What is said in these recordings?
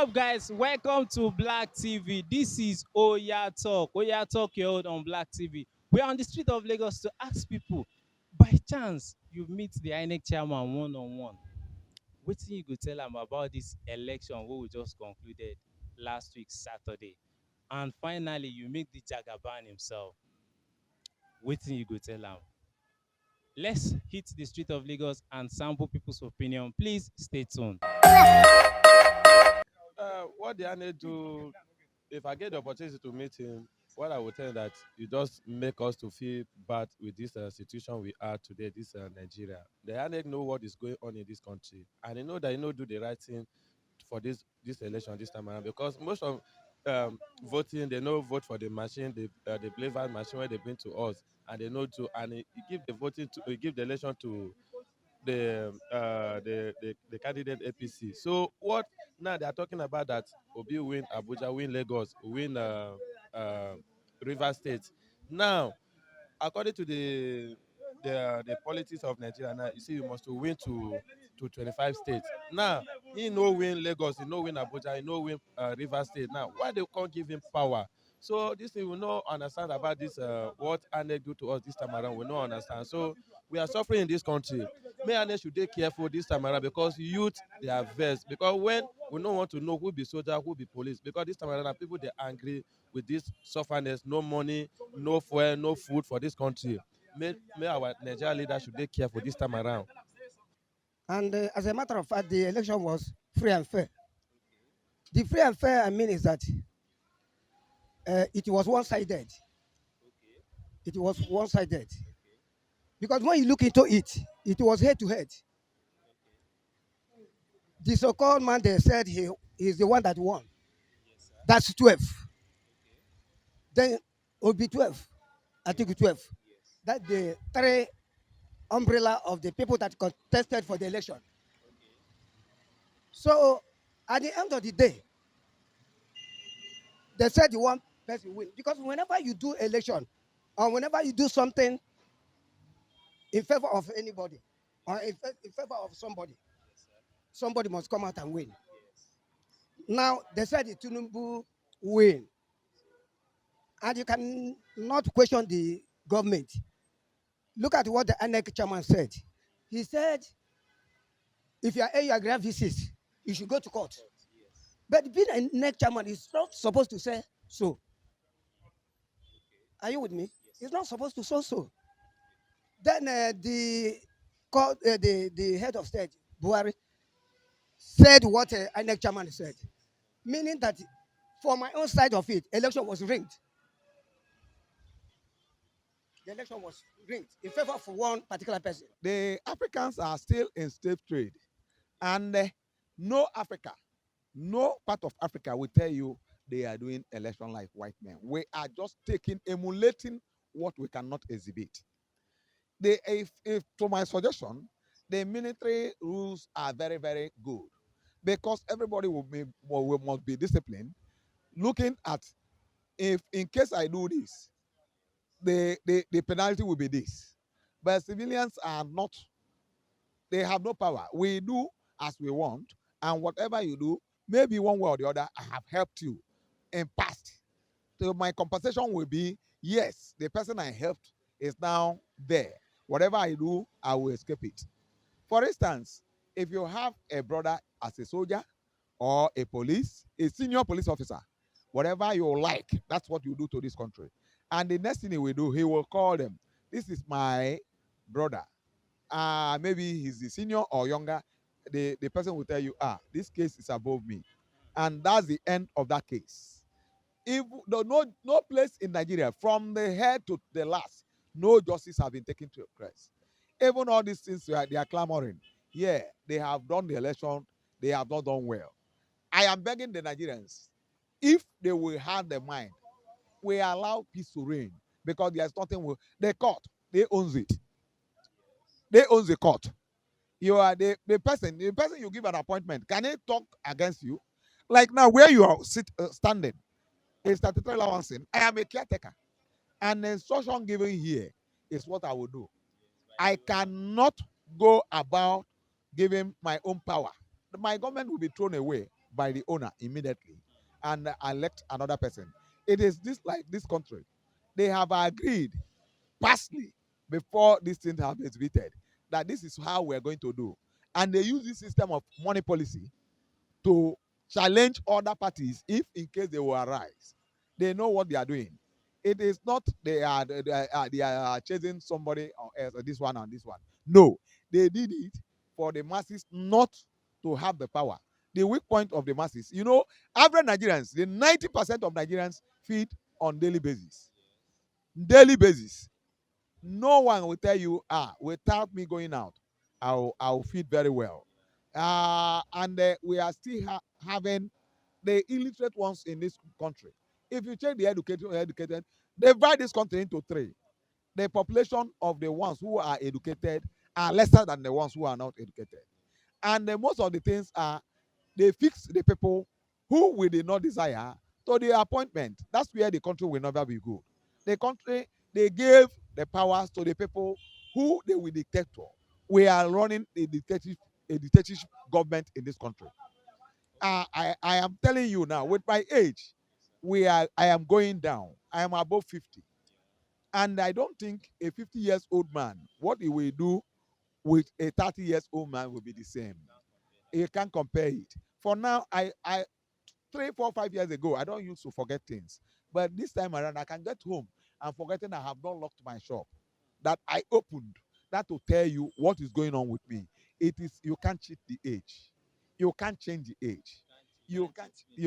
up, guys? Welcome to Black TV. This is Oya Talk. Oya Talk, you're on Black TV. We're on the street of Lagos to ask people, by chance, you meet the INEC Chairman one-on-one. What thing you could tell them about this election what we just concluded last week, Saturday? And finally, you meet the Jagaban himself. What thing you could tell them? Let's hit the street of Lagos and sample people's opinion. Please stay tuned. What the INEC do, if I get the opportunity to meet him, what I would tell him that you just make us to feel bad with this situation we are today, this Nigeria. The INEC know what is going on in this country, and they know that do the right thing for this election this time around, because most of voting, they know vote for the machine, the blaver machine where they bring to us, and they know to, and he give the voting to, he give the election to the candidate APC. So what now they are talking about that Obi win Abuja, win Lagos, win River State. Now, according to the politics of Nigeria now, you see you must to win to 25 states. Now, he no win Lagos, he no win Abuja, he no win River State. Now, why they can't give him power? So this thing we not understand about this what INEC do to us this time around. We not understand. So we are suffering in this country. May INEC should take careful this time around, because youth they are vexed. Because when we don't want to know who be soldier, who be police, because this time around people they angry with this sufferness, no money, no fuel, no food for this country. May our Nigerian leaders should take careful this time around. And as a matter of fact, the election was free and fair. The free and fair I mean is that it was one-sided. It was one-sided. Because when you look into it, it was head-to-head. The so-called man, they said he's the one that won. That's 12. Then it will be 12. I think 12. That's the three umbrella of the people that contested for the election. So at the end of the day, they said the one person win. Because whenever you do election, or whenever you do something in favor of anybody, or in favor of somebody, somebody must come out and win. Now, they said the Tinubu win. And you can not question the government. Look at what the INEC chairman said. He said, if you are a grand visit, you should go to court. But being a INEC chairman is not supposed to say so. Are you with me? He's not supposed to say so. Then the head of state, Buhari, said what INEC chairman said, meaning that for my own side of it, election was rigged. The election was rigged in favor of one particular person. The Africans are still in slave trade, and no part of Africa will tell you they are doing election like white men. We are just emulating what we cannot exhibit. If to my suggestion, the military rules are very, very good, because everybody must be disciplined, looking at, if in case I do this, the penalty will be this. But civilians are not, they have no power. We do as we want, and whatever you do, maybe one way or the other, I have helped you in past. So my compensation will be, yes, the person I helped is now there. Whatever I do, I will escape it. For instance, if you have a brother as a soldier or a senior police officer, whatever you like, that's what you do to this country. And the next thing he will do, he will call them, this is my brother. Maybe he's the senior or younger. The person will tell you, this case is above me. And that's the end of that case. If no place in Nigeria, from the head to the last, no justice have been taken to place. Even all these things they are clamoring. Yeah, they have done the election, they have not done well. I am begging the Nigerians, if they will have the mind, we allow peace to reign, because there's nothing. The court, they owns it. They owns the court. You are the person you give an appointment. Can they talk against you? Like now, where you are standing, is statutory allowance. I am a caretaker, and the instruction given here is what I will do. I cannot go about giving my own power. My government will be thrown away. by the owner immediately and elect another person. It is this like this country. They have agreed pastly before this thing have been exhibited that this is how we're going to do. And they use this system of money policy to challenge other parties if in case they will arise. They know what they are doing. It is not they are chasing somebody else or this one and this one. No, they did it for the masses not to have the power. The weak point of the masses, average Nigerians, the 90% of Nigerians feed on daily basis. Daily basis. No one will tell you, without me going out, I'll feed very well. And we are still having the illiterate ones in this country. If you check the educated, they divide this country into three. The population of the ones who are educated are lesser than the ones who are not educated. And most of the things are they fix the people who we did not desire to the appointment. That's where the country will never be good. The country, they gave the powers to the people who they will dictate to. We are running a dictatorship government in this country. I am telling you now, with my age, I am going down. I am above 50. And I don't think a 50 years old man, what he will do with a 30 years old man will be the same. You can't compare it. For now, I 3, 4, 5 years ago, I don't used to forget things. But this time around, I can get home and forgetting I have not locked my shop. That I opened. That to tell you what is going on with me. It is you can't cheat the age. You can't change the age. You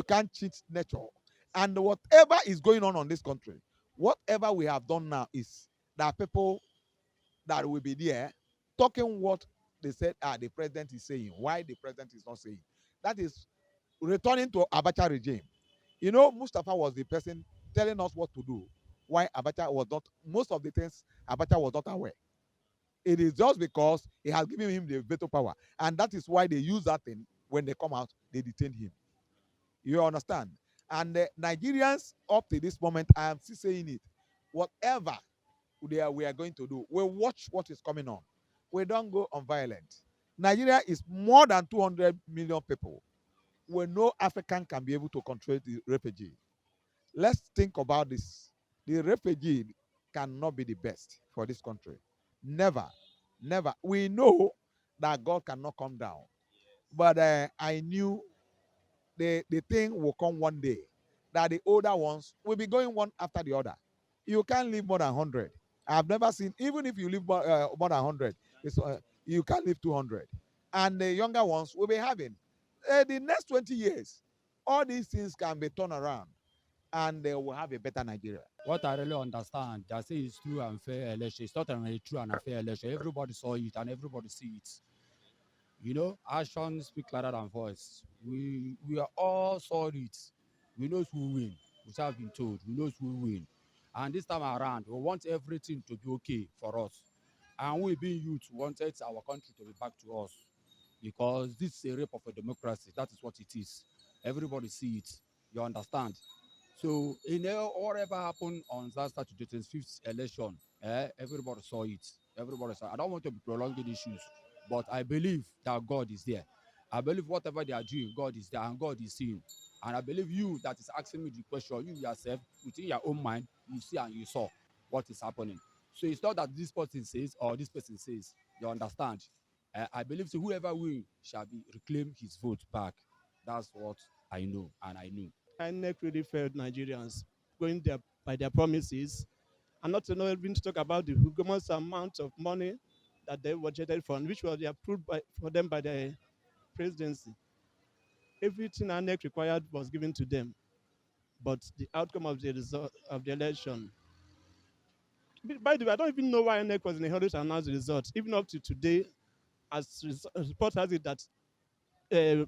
can't cheat nature. And whatever is going on this country, whatever we have done now is that people that will be there talking what they said the president is saying, why the president is not saying. That is returning to Abacha regime. Mustafa was the person telling us what to do. Why Abacha was not, most of the things Abacha was not aware. It is just because he has given him the veto power. And that is why they use that thing. When they come out, they detain him. You understand? And the Nigerians, up to this moment, I am still saying it. Whatever we are going to do, we watch what is coming on. We don't go on violent. Nigeria is more than 200 million people. Where no African can be able to control the refugee. Let's think about this. The refugee cannot be the best for this country. Never, never. We know that God cannot come down, but I knew the thing will come one day that the older ones will be going one after the other. You can't live more than 100. I've never seen, even if you live more than 100, you can't live 200. And the younger ones will be having the next 20 years. All these things can be turned around and they will have a better Nigeria. What I really understand, they say it's true and fair election. It's not a true and a fair election. Everybody saw it and everybody see it. Actions speak louder than voice. We are all saw it. We know who win. We have been told. We know who win. And this time around, we want everything to be okay for us. And we being youth wanted our country to be back to us. Because this is a rape of a democracy. That is what it is. Everybody see it. You understand? So whatever happened on that Saturday, 25th election, everybody saw it. Everybody saw it. I don't want to be prolonging issues, but I believe that God is there. I believe whatever they are doing, God is there and God is seeing. And I believe you that is asking me the question, you yourself, within your own mind, you see and you saw what is happening. So it's not that this person says or this person says, you understand. I believe so whoever will shall be reclaim his vote back. That's what I know and I knew. INEC really failed Nigerians going there by their promises, and not to know even to talk about the humongous amount of money that they budgeted for, which was approved for them by the presidency. Everything INEC required was given to them, but the outcome of the result of the election. By the way, I don't even know why INEC was in a hurry to announce the results. Even up to today, as report has it that uh,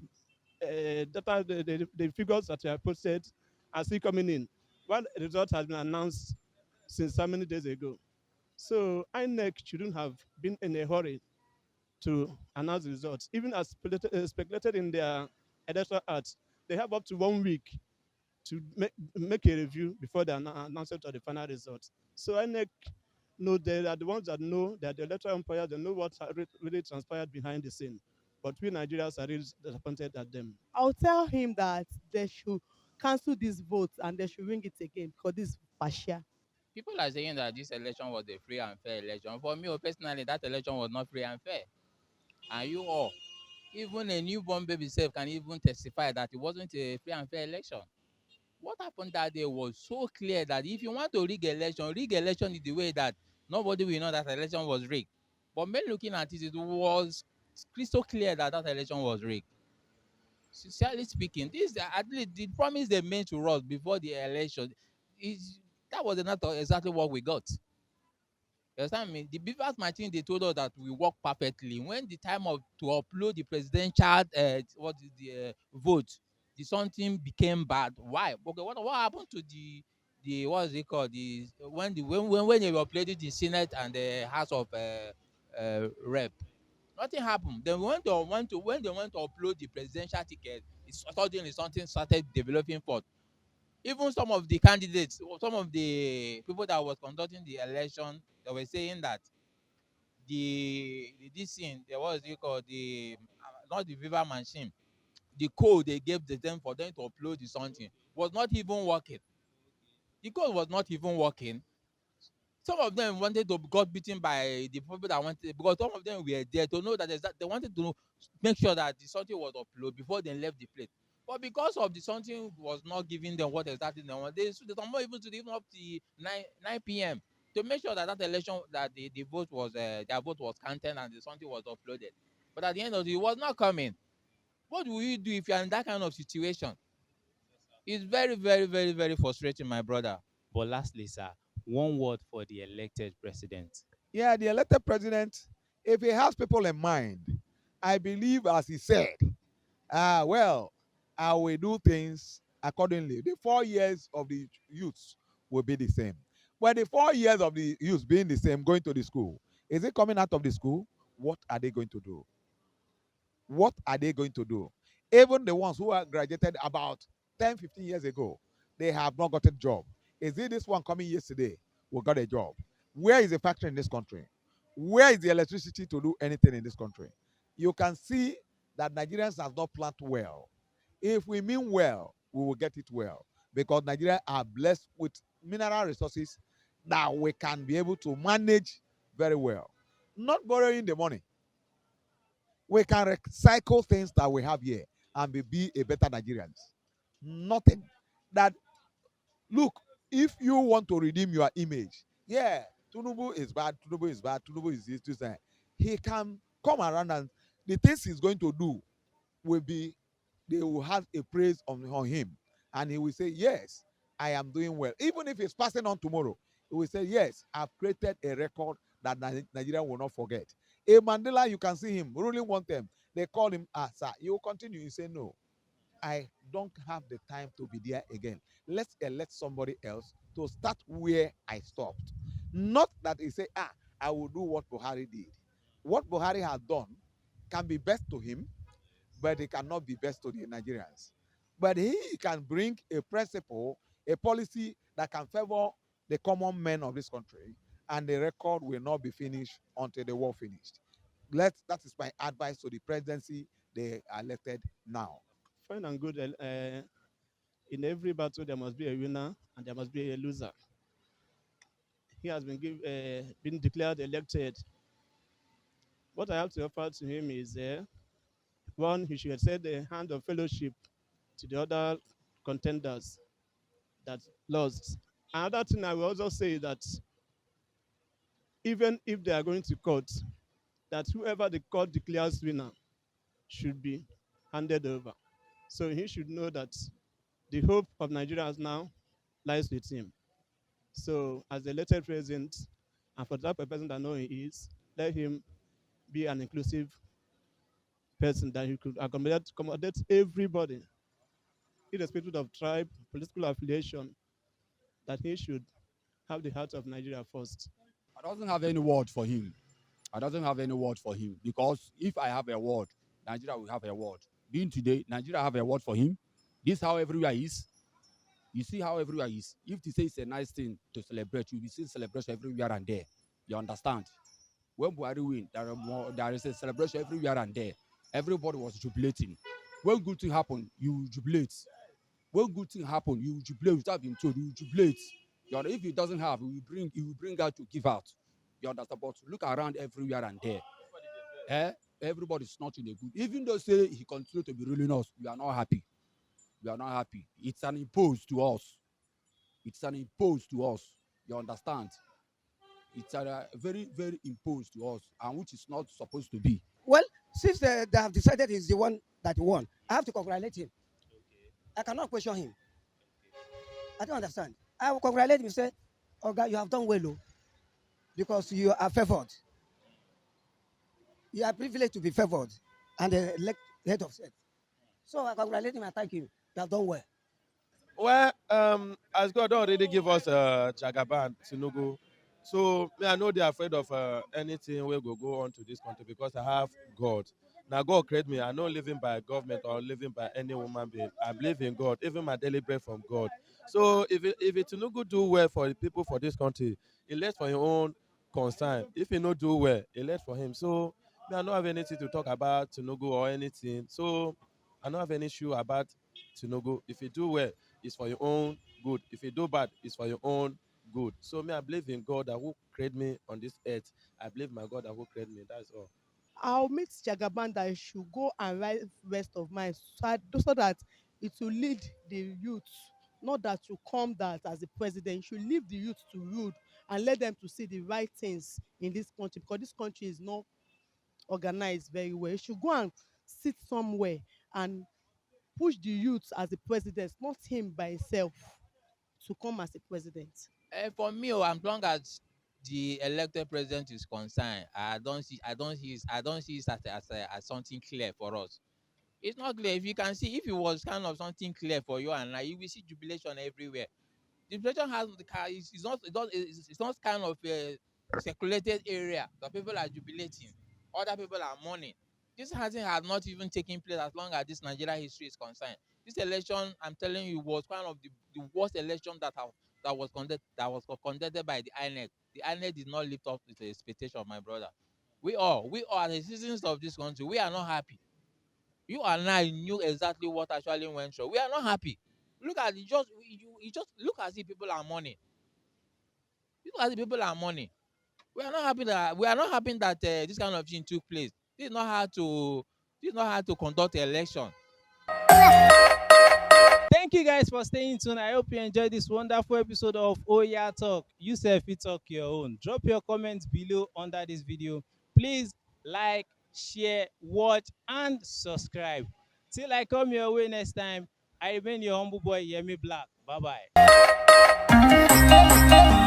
data, the figures that are posted are still coming in. One result has been announced since how many days ago. So INEC shouldn't have been in a hurry to announce the results. Even as speculated in their electoral act, they have up to 1 week to make a review before the announcement of the final results. So INEC know they are the ones that know that the electoral umpires, they know what really transpired behind the scene. But we Nigerians are really disappointed at them. I'll tell him that they should cancel this vote and they should ring it again because this is partial. People are saying that this election was a free and fair election. For me, personally, that election was not free and fair. And you all, even a newborn baby self can even testify that it wasn't a free and fair election. What happened that day was so clear that if you want to rig election is the way that nobody will know that election was rigged. But men looking at it, it was crystal clear that that election was rigged. Sincerely speaking, this at least the promise they made to us before the election is that was not exactly what we got. You understand me? The Beavers machine they told us that we work perfectly. When the time of to upload the presidential what is the vote, the something became bad. Why? Okay, what happened to the what is it called? The when they were uploaded the Senate and the House of Rep, nothing happened. Then when they went to upload the presidential ticket, it's suddenly something started developing for even some of the candidates, some of the people that was conducting the election, they were saying that the this thing, there was you call the not the Viva machine, the code they gave them for them to upload the something was not even working. The code was not even working. Some of them wanted to got beaten by the people that wanted because some of them were there to know that they wanted to make sure that the something was uploaded before they left the place. But because of the something was not giving them what exactly they want, they not even to even up to 9 p.m. to make sure that that election that the vote was their vote was counted and the something was uploaded. But at the end of the day, it was not coming. What will you do if you are in that kind of situation? It's very, very, very, very frustrating, my brother. But lastly, sir, one word for the elected president. Yeah, the elected president, if he has people in mind, I believe, as he said, well, I will do things accordingly. The 4 years of the youths will be the same. But the 4 years of the youths being the same, going to the school, is it coming out of the school? What are they going to do? What are they going to do? Even the ones who are graduated about 10, 15 years ago, they have not got a job. Is it this one coming yesterday who got a job? Where is the factory in this country? Where is the electricity to do anything in this country? You can see that Nigerians have not planned well. If we mean well, we will get it well because Nigeria are blessed with mineral resources that we can be able to manage very well. Not borrowing the money, we can recycle things that we have here and be a better Nigerians. Nothing. That look, if you want to redeem your image, yeah, Tunubu is bad, Tunubu is bad, Tunubu is this. He can come around and the things he's going to do will be, they will have a praise on him. And he will say, yes, I am doing well. Even if he's passing on tomorrow, he will say, yes, I've created a record that Nigeria will not forget. A Mandela, you can see him ruling one term. They call him, sir, you will continue. You say, no, I don't have the time to be there again. Let's elect somebody else to start where I stopped. Not that he say, I will do what Buhari did. What Buhari has done can be best to him, but it cannot be best to the Nigerians. But he can bring a principle, a policy that can favor the common men of this country, and the record will not be finished until the war finished. That is my advice to the presidency they are elected now. Fine and good. In every battle, there must be a winner and there must be a loser. He has been declared elected. What I have to offer to him is one, he should extend the hand of fellowship to the other contenders that lost. Another thing I will also say that even if they are going to court, that whoever the court declares winner should be handed over. So he should know that the hope of Nigerians now lies with him. So as the elected president, and for the type of person that I know he is, let him be an inclusive person that he could accommodate everybody, irrespective of tribe, political affiliation, that he should have the heart of Nigeria first. I don't have any word for him. I don't have any word for him because if I have a word, Nigeria will have a word. Being today, Nigeria have a word for him. This how everywhere is. You see how everywhere is. If they say it's a nice thing to celebrate, you'll be seeing celebration everywhere and there. You understand? When Buhari win, there is a celebration everywhere and there. Everybody was jubilating. When good thing happen, you jubilate. When good thing happen, you jubilate without being told. You jubilate. You know, if it doesn't have, you will bring out to give out. You understand? But look around everywhere and there. Eh? Everybody's not in a good. Even though say he continue to be ruling us, we are not happy. We are not happy. It's an impose to us. It's an impose to us. You understand? It's a very, very imposed to us, and which is not supposed to be. Well, since they have decided he's the one that won, I have to congratulate him. I cannot question him. I don't understand. I will congratulate him. Say, "Oh God, you have done well, oh, because you are favored. You are privileged to be favored, and elect head of state." So I congratulate him and thank him. You have done well. Well, as God already give us Jagaban, Tinubu, so me, I know they're afraid of anything we go on to this country because I have God. Now God created me. I'm not living by government or living by any woman being. I believe in God. Even my daily bread from God. So if Tinubu do well for the people for this country, it left for your own concern. If he not do well, it left for him. So me, I don't have anything to talk about Tinubu or anything. So I don't have any issue about Tinubu. If you do well, it's for your own good. If you do bad, it's for your own good. So me, I believe in God that who created me on this earth. I believe my God that who created me. That's all. I'll meet Jagaban that he should go and write rest of mind so that it will lead the youth, not that to come that as the president. You should leave the youth to rule and let them to see the right things in this country, because this country is not organized very well. You should go and sit somewhere and push the youth as the president, not him by himself to come as a president. For me, as long as the elected president is concerned, I don't see it as something clear for us. It's not clear. If you can see, if it was kind of something clear for you and like, you will see jubilation everywhere. Jubilation has the car. It's not kind of a circulated area that people are jubilating. Other people are mourning. This has not even taken place as long as this Nigeria history is concerned. This election, I'm telling you, was one of the worst election that was conducted by the INEC. The INEC did not live up to the expectation of my brother. We all are the citizens of this country. We are not happy. You and I knew exactly what actually went wrong. We are not happy. Look at it, you just look as if people are mourning. Look as if people are mourning. We are not happy that this kind of thing took place. This is not how to conduct an election. Thank you guys for staying tuned. I hope you enjoyed this wonderful episode of Oya Talk. You self you talk your own. Drop your comments below under this video. Please like, share, watch, and subscribe. Till I come your way next time, I remain your humble boy Yemi Black. Bye bye.